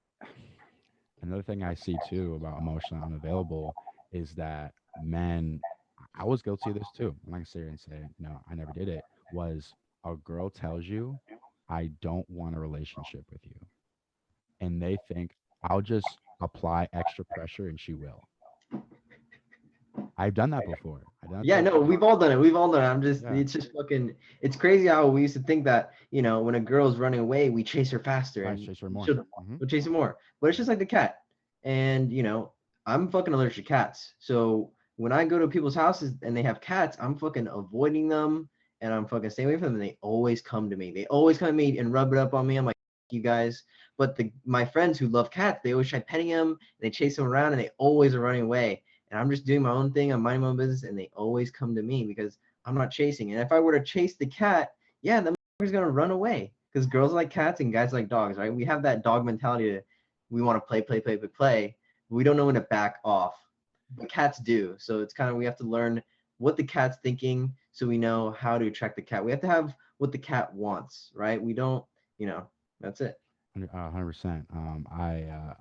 another thing I see too about emotionally unavailable is that men, I was guilty of this too. I'm not gonna sit here and say, no, I never did it. Was a girl tells you, I don't want a relationship with you. And they think I'll just apply extra pressure and she will. I've done that before. I've done that to Yeah, a no, girl. we've all done it. We've all done it. Yeah. It's just fucking, it's crazy how we used to think that, when a girl's running away, we chase her faster Right. and Chase her more. she'll, Hmm. we'll chase her more. But it's just like the cat. And, I'm fucking allergic to cats. So when I go to people's houses and they have cats, I'm fucking avoiding them and I'm fucking staying away from them. They always come to me. They always come to me and rub it up on me. I'm like, you guys. But my friends who love cats, they always try petting them and they chase them around and they always are running away and I'm just doing my own thing. I'm minding my own business, and they always come to me because I'm not chasing. And if I were to chase the cat, yeah, the motherfucker's gonna run away because girls like cats and guys like dogs, right? We have that dog mentality. We want to play, play, play, play, play. But we don't know when to back off. But cats do. So it's kind of we have to learn what the cat's thinking so we know how to attract the cat. We have to have what the cat wants, right? We don't, that's it. 100%.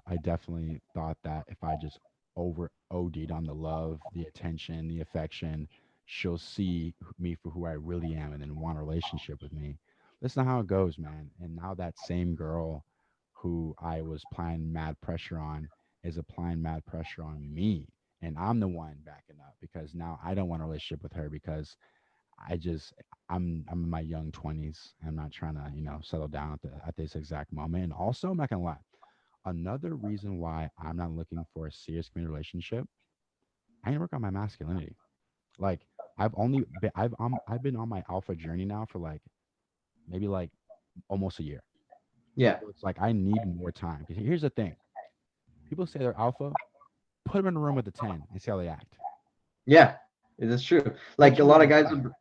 I definitely thought that if I just over OD'd on the love, the attention, the affection, she'll see me for who I really am and then want a relationship with me. That's not how it goes, man. And now that same girl who I was applying mad pressure on is applying mad pressure on me. And I'm the one backing up because now I don't want a relationship with her because I just I'm in my young 20s. I'm not trying to, settle down at this exact moment. And also, I'm not gonna lie. Another reason why I'm not looking for a serious committed relationship, I need to work on my masculinity. Like I've been on my alpha journey now for like maybe like almost a year. Yeah. So it's like I need more time. Because here's the thing: people say they're alpha, put them in a room with a 10 and see how they act. Yeah. That's true. Like Put a you in lot a of guys yeah. would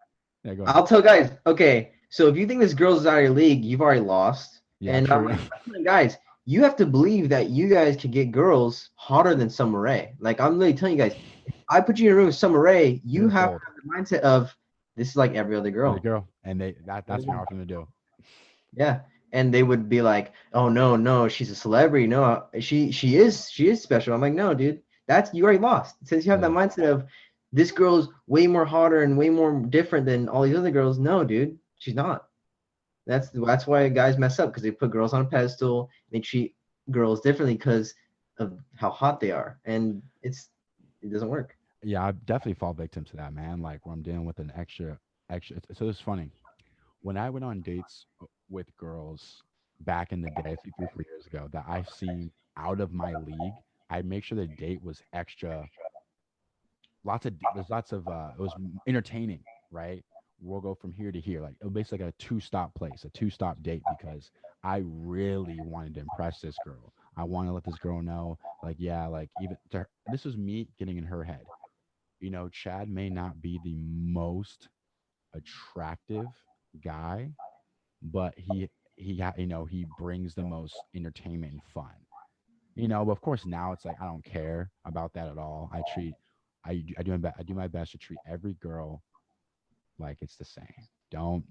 Yeah, go ahead. I'll tell guys, okay, so if you think this girl's out of your league, you've already lost. Yeah, And I'm true. like, guys, you have to believe that you guys can get girls hotter than Summer Rae. Like I'm really telling you guys, if I put you in a room with Summer Rae, You're you in have to gold. have the mindset of this is like every other Other girl. girl, and that's gonna be hard for them to do. Yeah. And they would be like, oh no, no, she's a celebrity. No, she is special. I'm like, no, dude, that's you already lost. Since you have that Yeah. mindset of this girl's way more hotter and way more different than all these other girls. No, dude, she's not. That's why guys mess up because they put girls on a pedestal. They treat girls differently because of how hot they are, and it doesn't work. Yeah, I definitely fall victim to that, man. Like where I'm dealing with an extra. Actually, so it's funny. When I went on dates with girls back in the day, 3, 4 years ago, that I've seen out of my league, I make sure the date was extra. There's lots of it was entertaining, right? We'll go from here to here, like it was basically like a two-stop place, a two-stop date, because I really wanted to impress this girl. I want to let this girl know, like, yeah, like even to her, this was me getting in her head. Chad may not be the most attractive guy, but he brings the most entertainment and fun. But of course now it's like I don't care about that at all. I do my best to treat every girl like it's the same. Don't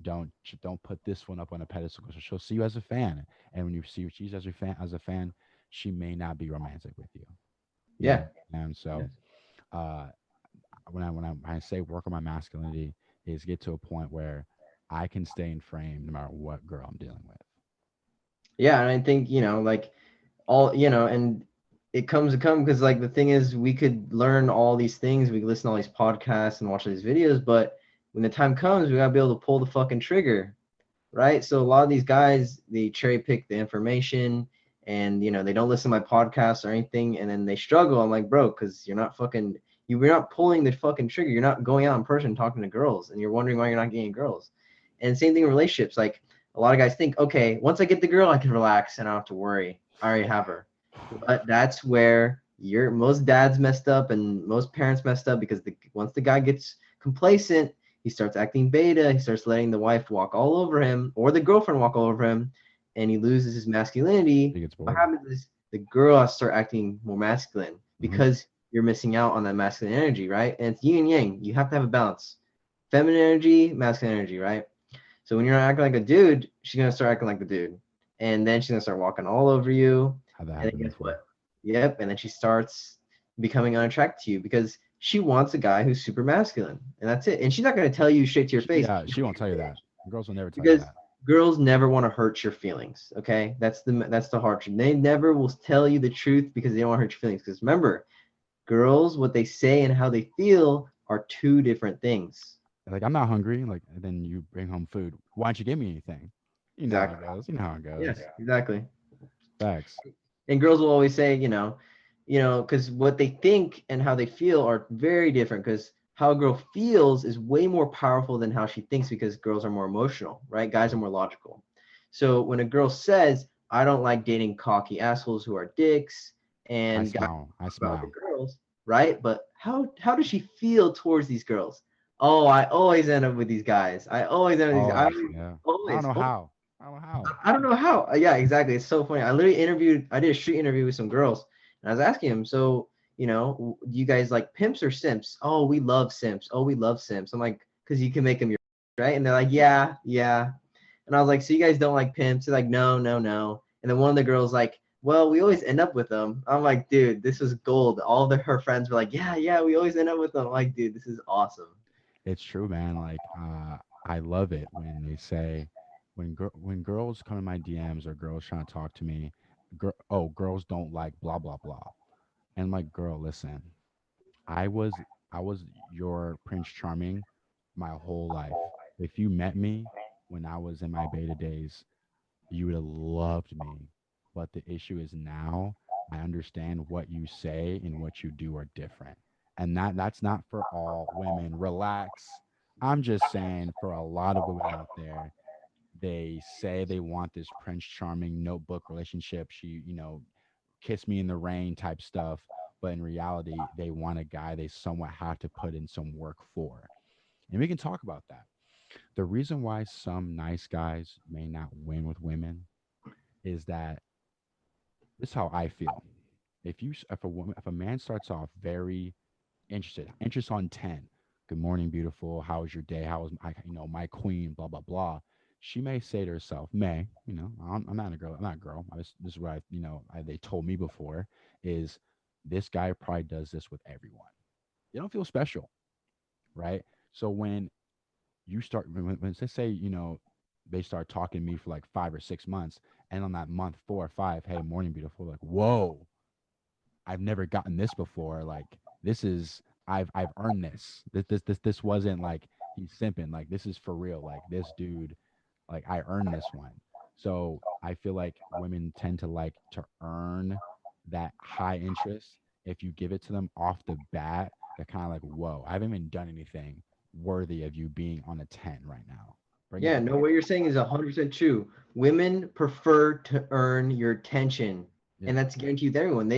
put this one up on a pedestal because she'll see you as a fan, and when you see she's as a fan, she may not be romantic with you. You know, Yeah. and so Yes. uh, when I say work on my masculinity is get to a point where I can stay in frame no matter what girl I'm dealing with. Yeah, and I think, like all, and it comes to come because like the thing is we could learn all these things, we could listen to all these podcasts and watch all these videos, but when the time comes, we gotta be able to pull the fucking trigger, right? So a lot of these guys, they cherry pick the information and they don't listen to my podcast or anything, and then they struggle. I'm like, bro, because you're not pulling the fucking trigger. You're not going out in person talking to girls, and you're wondering why you're not getting girls. And same thing in relationships. Like a lot of guys think, okay, once I get the girl, I can relax and I don't have to worry. I already have her. But that's where most dads messed up and most parents messed up because once the guy gets complacent, he starts acting beta. He starts letting the wife walk all over him or the girlfriend walk all over him, and he loses his masculinity. He gets What bored. happens is the girl has to start acting more masculine Hmm. because you're missing out on that masculine energy, right? And it's yin and yang. You have to have a balance. Feminine energy, masculine energy, right? So when you're not acting like a dude, she's gonna start acting like the dude, and then she's gonna start walking all over you. Had that And then happen guess before. what? Yep. And then she starts becoming unattracted to you because she wants a guy who's super masculine, and that's it. And she's not gonna tell you straight to your face Yeah, she won't tell you that. Girls will never tell you because that. girls never want to hurt your feelings. Okay, that's the hard truth. They never will tell you the truth because they don't want to hurt your feelings. Because remember, girls, what they say and how they feel are two different things. Like I'm not hungry. Like and then you bring home food. Why don't you give me anything? You know how it Exactly. goes. You know how it Yes, goes. exactly. Facts. And girls will always say, because what they think and how they feel are very different. Because how a girl feels is way more powerful than how she thinks because girls are more emotional, right? Guys are True. more logical. So when a girl says, I don't like dating cocky assholes who are dicks I and guys smile. I about the smile. girls, right? But how does she feel towards these girls? Oh, I always end up with these guys. I always end up with these guys. Always. Yeah. I don't Always. know how. I don't know how. I don't know how. Yeah, exactly. It's so funny. I did a street interview with some girls, and I was asking them, so, do you guys like pimps or simps? Oh, we love simps. Oh, we love simps. I'm like, because you can make them your right? And they're like, yeah, yeah. And I was like, so you guys don't like pimps? They're like, no, no, no. And then one of the girls like, well, we always end up with them. I'm like, dude, this was gold. Her friends were like, yeah, yeah, we always end up with them. I'm like, dude, this is awesome. It's true, man. Like, I love it when they say, when girls come in my DMs or girls trying to talk to me, girls don't like blah blah blah. And I'm like, girl, listen, I was I was your Prince Charming my whole life. If you met me when I was in my beta days, you would have loved me. But the issue is now I understand what you say and what you do are different. And that's not for all women. Relax. I'm just saying for a lot of women out there, they say they want this Prince Charming notebook relationship. Kiss me in the rain type stuff. But in reality, they want a guy they somewhat have to put in some work for. And we can talk about that. The reason why some nice guys may not win with women is that this is how I feel. If a man starts off very interest on 10, good morning, beautiful. How was your day? How was my queen? Blah blah blah. She may say to herself, May, I'm not a girl. I'm not a girl. This is what they told me before is this guy probably does this with everyone. You don't feel special, right? So when you start when let's say they start talking to me for like 5 or 6 months, and on that month 4 or 5, hey, morning, beautiful, like, whoa, I've never gotten this before. Like, this is I've earned this. This wasn't like he's simping. Like this is for real. Like this dude, like I earned this one. So I feel like women tend to like to earn that high interest. If you give it to them off the bat, they're kind of like, whoa, I haven't even done anything worthy of you being on a 10 right now. Bring it Yeah, back. no, what you're saying is 100% true. Women prefer to earn your attention, Yeah, and that's guaranteed with everyone.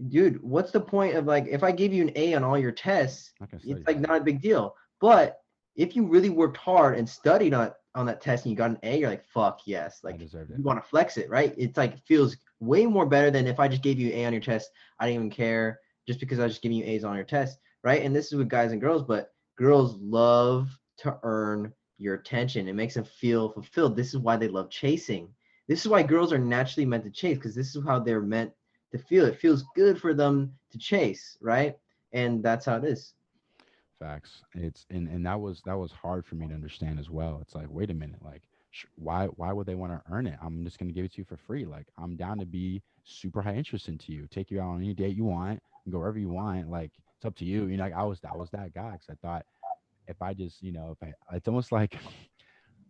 Dude, what's the point of like if I gave you an A on all your tests, not gonna study it's like for that. not a big deal. But if you really worked hard and studied on that test and you got an A, you're like, fuck yes, I like deserved it. you want to flex it, right? It's like feels way more better than if I just gave you an A on your test. I didn't even care just because I was just giving you A's on your test, right? And this is with guys and girls, but girls love to earn your attention. It makes them feel fulfilled. This is why they love chasing. This is why girls are naturally meant to chase because this is how they're meant to feel. It feels good for them to chase, right? And that's how it is. Facts. It's and that was hard for me to understand as well. It's like, wait a minute, like why would they want to earn it? I'm just gonna give it to you for free. Like I'm down to be super high interest into you, take you out on any date you want, and go wherever you want. Like it's up to you. You know, like I was that guy because I thought if I just if I it's almost like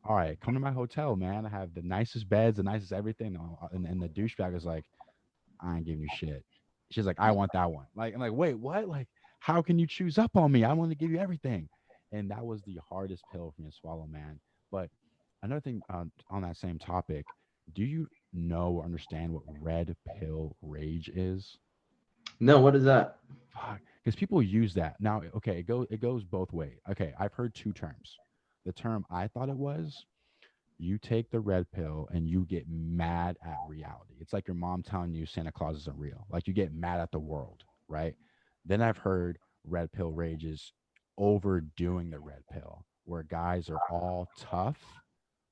all right, come to my hotel, man. I have the nicest beds, the nicest everything. And the douchebag is like, I ain't giving you shit. She's like, I want that one. Like, I'm like, wait, what? Like, how can you choose up on me? I want to give you everything. And that was the hardest pill for me to swallow, man. But another thing on that same topic, do you know or understand what red pill rage is? No, what is that? Fuck, because people use that now. Okay, it goes both ways. Okay, I've heard two terms. The term I thought it was you take the red pill and you get mad at reality. It's like your mom telling you Santa Claus isn't real. Like you get mad at the world, right? Then I've heard red pill rage is overdoing the red pill, where guys are all tough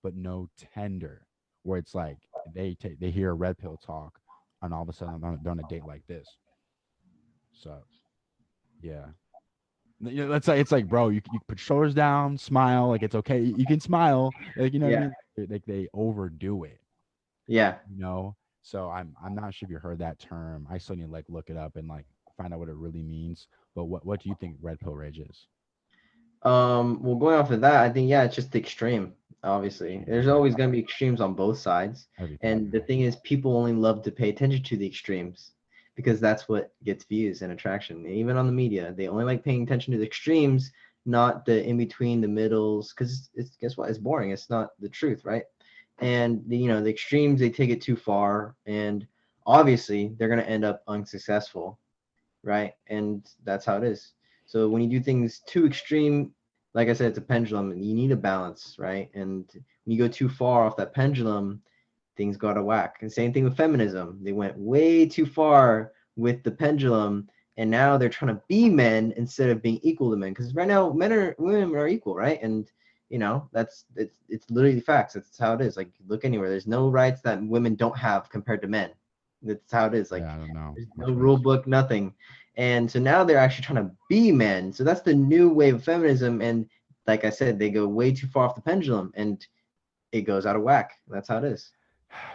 but no tender. Where it's like they hear a red pill talk, and all of a sudden they're on a date like this. So yeah, let's say it's like, bro, you put shoulders down, smile, like it's okay. You can smile, like you know what I Yeah. mean. Like they overdo it, Yeah. you know. So I'm not sure if you heard that term. I still need to like look it up and like find out what it really means. But what do you think red pill rage is? Well, going off of that, I think yeah, it's just the extreme. Obviously, Extreme, there's okay, always going to be extremes on both sides, everything, and the thing is, people only love to pay attention to the extremes because that's what gets views and attraction. Even on the media, they only like paying attention to the extremes, not the in between, the middles, because it's guess what? It's boring. It's not the truth, right? And the extremes they take it too far, and obviously they're going to end up unsuccessful, right? And that's how it is. So when you do things too extreme, like I said, it's a pendulum. You need a balance, right? And when you go too far off that pendulum, things go out of whack. And same thing with feminism. They went way too far with the pendulum, and now they're trying to be men instead of being equal to men. Because right now, women are equal, right? And that's it's literally facts. That's how it is. Like look anywhere. There's no rights that women don't have compared to men. That's how it is. Like yeah, I don't know there's no which rule ways. book, nothing. And so now they're actually trying to be men. So that's the new wave of feminism. And like I said, they go way too far off the pendulum and it goes out of whack. That's how it is.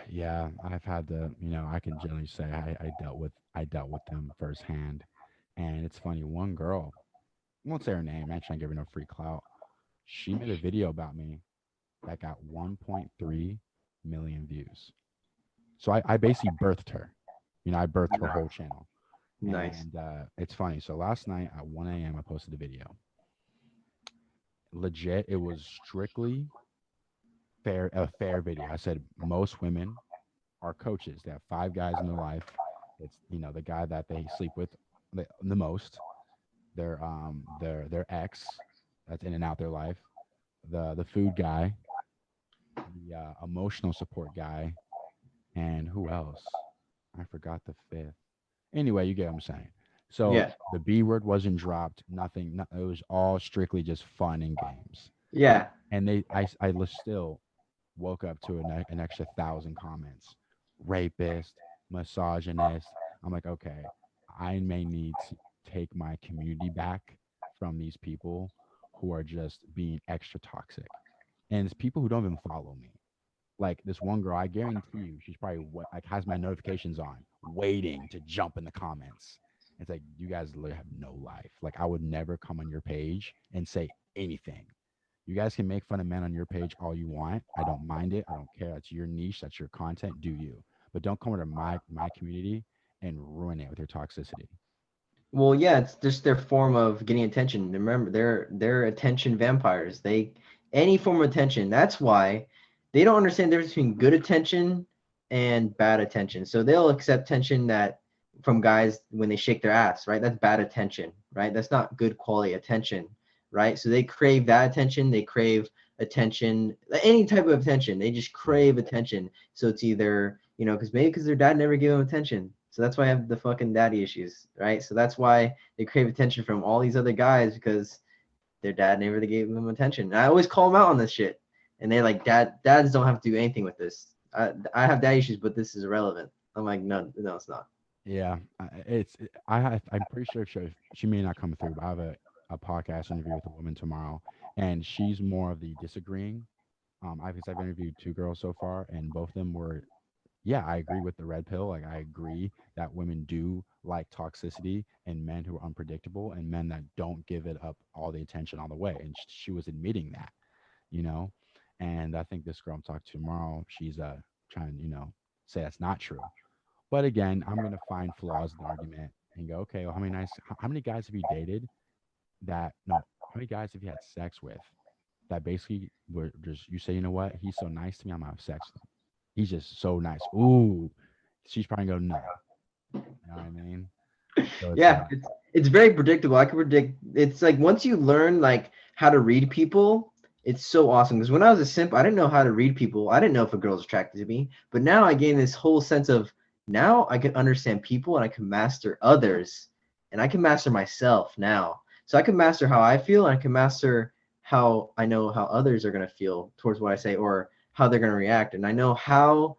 Yeah, I've had I can generally say I dealt with them firsthand, and it's funny. One girl, I won't say her name. I'm not trying to give her no free clout. She made a video about me that got 1.3 million views. So I basically birthed her. I birthed her whole channel. Nice. And it's funny. So last night at 1 a.m., I posted a video. Legit, it was strictly a fair video. I said most women are coaches. They have five guys in their life. It's the guy that they sleep with the most. Their ex that's in and out their life. The food guy, the emotional support guy, and who else? I forgot the fifth. Anyway, you get what I'm saying. So Yeah. the B word wasn't dropped. Nothing. No, it was all strictly just fun and games. Yeah. And still woke up to an extra 1,000 comments. Rapist, misogynist. I'm like, okay, I may need to take my community back from these people who are just being extra toxic. And it's people who don't even follow me. Like this one girl, I guarantee you, she's probably like has my notifications on, waiting to jump in the comments. It's like you guys literally have no life. Like I would never come on your page and say anything. You guys can make fun of men on your page all you want. I don't mind it. I don't care. That's your niche. That's your content. Do you? But don't come into my community and ruin it with your toxicity. Well, yeah, it's just their form of getting attention. Remember, they're attention vampires. They any form of attention. That's why they don't understand the difference between good attention and bad attention. So they'll accept attention that from guys when they shake their ass, right? That's bad attention, right? That's not good quality attention, right? So they crave that attention. They crave attention, any type of attention. They just crave attention. So it's either, because maybe because their dad never gave them attention. So that's why I have the fucking daddy issues, right? So that's why they crave attention from all these other guys because their dad never gave them attention. And I always call them out on this shit, and they're like, dads don't have to do anything with this. I have dad issues, but this is irrelevant. I'm like, no, no, it's not. Yeah, I have, I'm pretty sure she may not come through, but I have a podcast interview with a woman tomorrow, and she's more of the disagreeing. Because I've interviewed two girls so far, and both of them were, yeah, I agree with the red pill. Like I agree that women do like toxicity and men who are unpredictable and men that don't give it up all the attention all the way. And she was admitting that, you know. And I think this girl I'm talking to tomorrow, she's trying, say that's not true. But again, I'm gonna find flaws in the argument and go, okay, well, how many guys have you dated that no, how many guys have you had sex with that basically were just you say, you know what, he's so nice to me, I'm gonna have sex with him. He's just so nice. Ooh, she's probably gonna go no. You know what I mean? So it's Yeah, it's very predictable. I can predict. It's like once you learn like how to read people, it's so awesome. Because when I was a simp, I didn't know how to read people. I didn't know if a girl was attracted to me. But now I gain this whole sense of now I can understand people and I can master others, and I can master myself now. So I can master how I feel and I can master how I know how others are gonna feel towards what I say or how they're gonna react, and I know how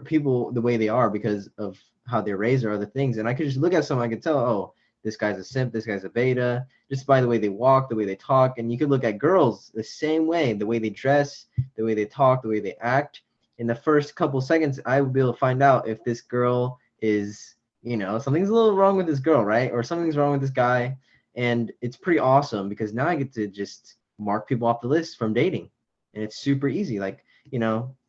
people the way they are because of how they're raised or other things. And I could just look at someone, I could tell, oh, this guy's a simp, this guy's a beta, just by the way they walk, the way they talk. And you could look at girls the same way, the way they dress, the way they talk, the way they act. In the first couple seconds, I would be able to find out if this girl is, something's a little wrong with this girl, right? Or something's wrong with this guy. And it's pretty awesome because now I get to just mark people off the list from dating. And it's super easy. Like,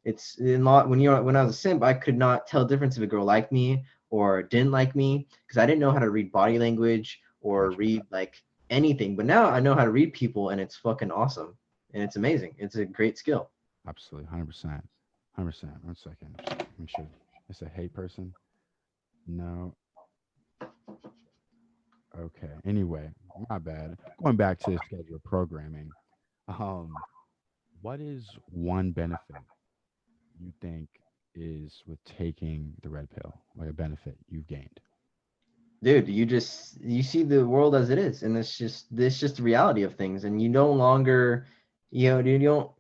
it's in lot when I was a simp, I could not tell difference if a girl liked me or didn't like me because I didn't know how to read body language or gotcha. read like anything. But now I know how to read people and it's fucking awesome and it's amazing. It's a great skill. Absolutely, 100%, 100%. 1 second, make sure it's a hate person. No, okay. Anyway, my bad. Going back to scheduled programming. Um, what is one benefit you think is with taking the red pill, like a benefit you've gained? Dude, you see the world as it is, and it's just the reality of things, and you no longer, you don't,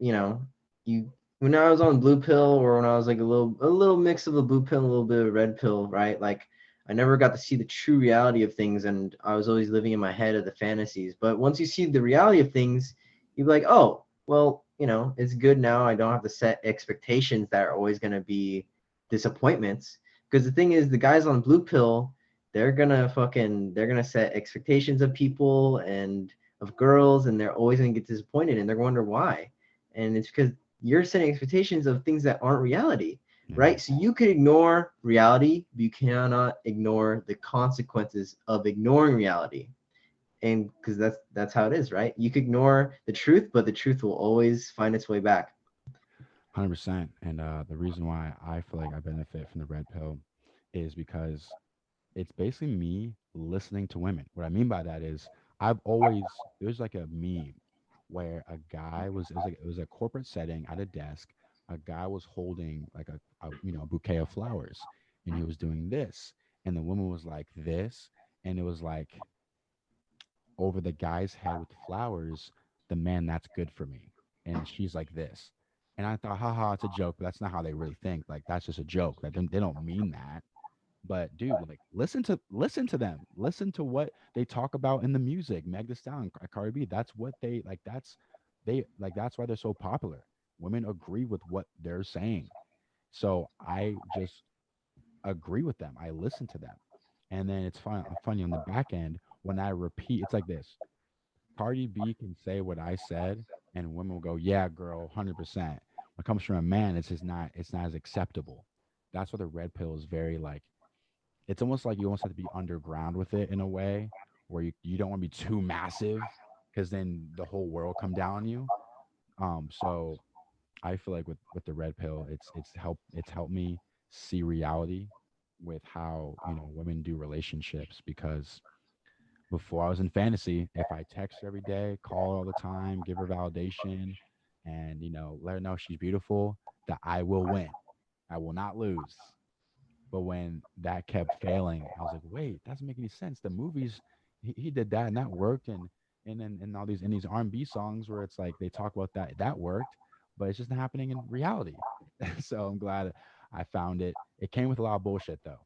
you when I was on blue pill or when I was like a little mix of the blue pill and a little bit of red pill, right? Like I never got to see the true reality of things, and I was always living in my head of the fantasies. But once you see the reality of things, you're like, oh, well, it's good now. I don't have to set expectations that are always gonna be disappointments. Because the thing is, the guys on blue pill they're gonna set expectations of people and of girls and they're always gonna get disappointed and they're gonna wonder why. And it's because you're setting expectations of things that aren't reality, Yeah, right? So you could ignore reality, but you cannot ignore the consequences of ignoring reality. And because that's how it is, right? You could ignore the truth, but the truth will always find its way back. 100%. And the reason why I feel like I benefit from the red pill is because it's basically me listening to women. What I mean by that is I've always there's like a meme where a guy was it was a corporate setting at a desk. A guy was holding like a bouquet of flowers, and he was doing this, and the woman was like this, and it was like over the guy's head with the flowers, the man that's good for me, and she's like this. And I thought, haha, it's a joke, but that's not how they really think. Like that's just a joke. Like they don't mean that. But dude, like listen to them. Listen to what they talk about in the music. Meg Thee Stallion, Cardi B. That's what they like. That's why they're so popular. Women agree with what they're saying. So I just agree with them. I listen to them, and then it's funny on the back end when I repeat. It's like this: Cardi B can say what I said, and women will go, "Yeah, girl, 100%." When it comes from a man, it's just not. It's not as acceptable. That's why the red pill is very like. It's almost like you almost have to be underground with it in a way, where you don't want to be too massive, because then the whole world come down on you. So I feel like with the red pill, it's helped me see reality with how women do relationships, because before I was in fantasy, if I text her every day, call her all the time, give her validation, and let her know she's beautiful, that I will win. I will not lose. But when that kept failing, I was like, wait, that doesn't make any sense. The movies, he did that and that worked, and then in all these R&B songs where it's like they talk about that worked, but it's just not happening in reality. So I'm glad I found it. It came with a lot of bullshit though.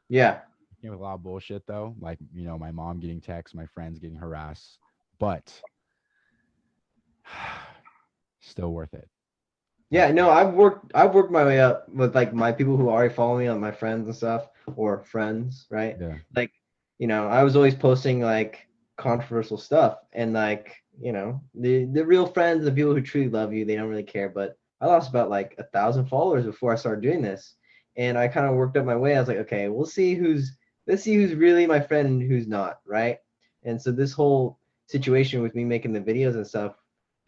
Yeah. It came with a lot of bullshit though, like my mom getting texts, my friends getting harassed, but still worth it. Yeah, That's no, I've worked my way up with like my people who already follow me, on my friends and stuff, or friends, right? yeah. Like, I was always posting like controversial stuff, and like, the real friends, the people who truly love you, they don't really care. But I lost about like 1,000 followers before I started doing this, and I kind of worked up my way. I was like, okay, let's see who's really my friend and who's not, right? And so this whole situation with me making the videos and stuff,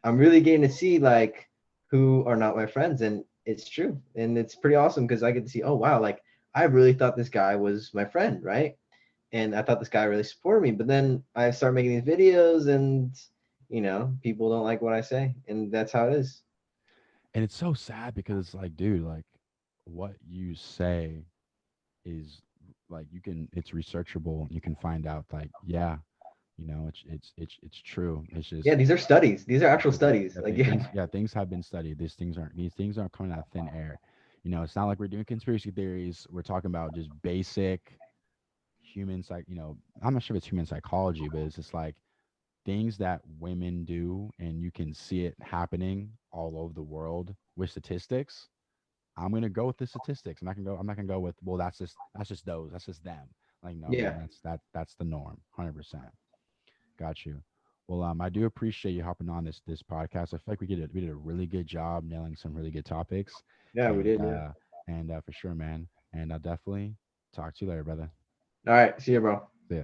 I'm really getting to see like who are not my friends, and it's true, and it's pretty awesome because I get to see, oh wow, like I really thought this guy was my friend, right? And I thought this guy really supported me, but then I start making these videos, and people don't like what I say, and that's how it is. And it's so sad because it's like, dude, like what you say is like it's researchable. You can find out like, yeah, it's true. It's Yeah, just these are studies, these are yeah, actual studies, like, yeah. things have been studied. These things aren't coming out of thin air. It's not like we're doing conspiracy theories. We're talking about just basic human psych. I'm not sure if it's human psychology, but it's just like things that women do, and you can see it happening all over the world with statistics. I'm gonna go with the statistics. I'm not gonna go with, well, that's just those. That's just them. Like, no, Yeah. man, that's the norm. 100%. Got you. Well, I do appreciate you hopping on this podcast. I feel like we did a really good job nailing some really good topics, Yeah, we and did, yeah. for sure, man. And I'll definitely talk to you later, brother. All right, see you, bro. See ya.